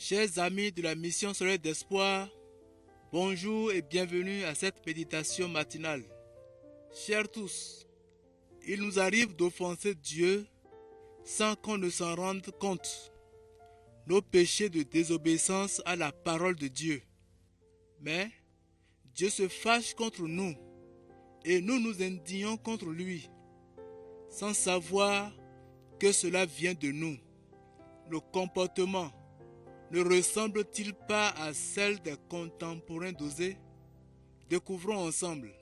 Chers amis de la mission Soleil d'Espoir, bonjour et bienvenue à cette méditation matinale. Chers tous, il nous arrive d'offenser Dieu sans qu'on ne s'en rende compte. Nos péchés de désobéissance à la parole de Dieu. Mais Dieu se fâche contre nous et nous nous indignons contre lui, sans savoir que cela vient de nous. Nos comportements ne ressemble-t-il pas à celle des contemporains d'Osée? Découvrons ensemble.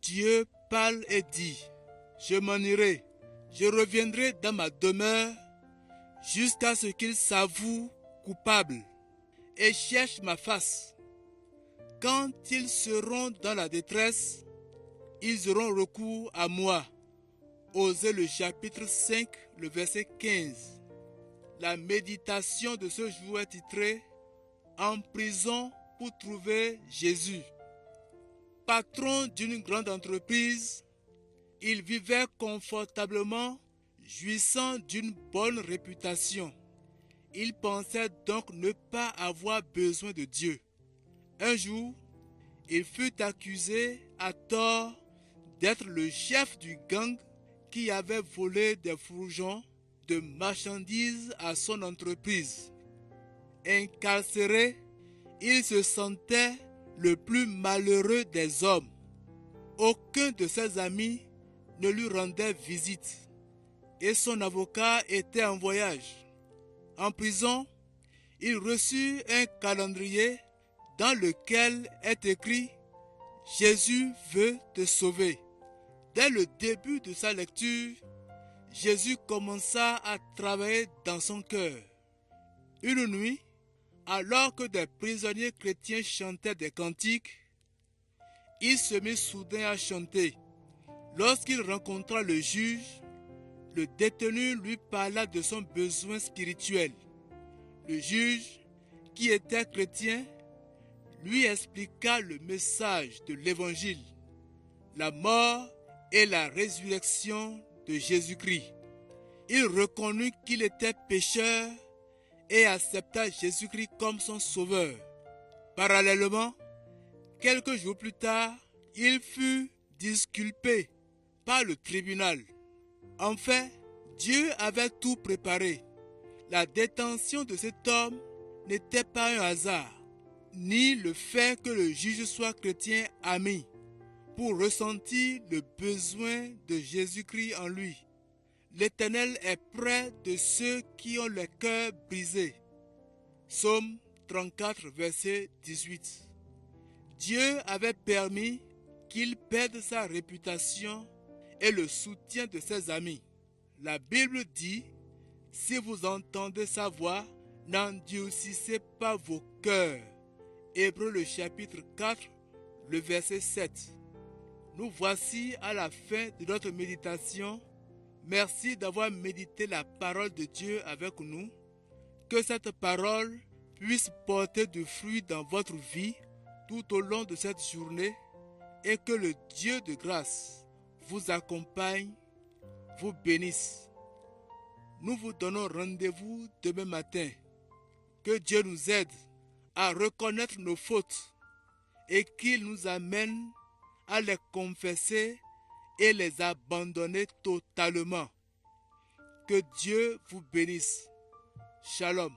Dieu parle et dit, « Je m'en irai, je reviendrai dans ma demeure jusqu'à ce qu'ils s'avouent coupables et cherchent ma face. Quand ils seront dans la détresse, ils auront recours à moi. » Osée le chapitre 5, le verset 15. La méditation de ce jour est titrée « En prison pour trouver Jésus ». Patron d'une grande entreprise, il vivait confortablement, jouissant d'une bonne réputation. Il pensait donc ne pas avoir besoin de Dieu. Un jour, il fut accusé à tort d'être le chef du gang qui avait volé des fourgons de marchandises à son entreprise. Incarcéré, il se sentait le plus malheureux des hommes. Aucun de ses amis ne lui rendait visite et son avocat était en voyage. En prison, il reçut un calendrier dans lequel est écrit « Jésus veut te sauver ». Dès le début de sa lecture, Jésus commença à travailler dans son cœur. Une nuit, alors que des prisonniers chrétiens chantaient des cantiques, il se mit soudain à chanter. Lorsqu'il rencontra le juge, le détenu lui parla de son besoin spirituel. Le juge, qui était chrétien, lui expliqua le message de l'Évangile, la mort et la résurrection de Jésus-Christ. Il reconnut qu'il était pécheur et accepta Jésus-Christ comme son sauveur. Parallèlement, quelques jours plus tard, il fut disculpé par le tribunal. En fait, Dieu avait tout préparé. La détention de cet homme n'était pas un hasard, ni le fait que le juge soit chrétien ami, pour ressentir le besoin de Jésus-Christ en lui. L'Éternel est près de ceux qui ont le cœur brisé. Psaume 34, verset 18. Dieu avait permis qu'il perde sa réputation et le soutien de ses amis. La Bible dit, « Si vous entendez sa voix, n'endurcissez pas vos cœurs. » Hébreux le chapitre 4, le verset 7. Nous voici à la fin de notre méditation. Merci d'avoir médité la parole de Dieu avec nous. Que cette parole puisse porter du fruit dans votre vie tout au long de cette journée et que le Dieu de grâce vous accompagne, vous bénisse. Nous vous donnons rendez-vous demain matin. Que Dieu nous aide à reconnaître nos fautes et qu'il nous amène à les confesser et les abandonner totalement. Que Dieu vous bénisse. Shalom.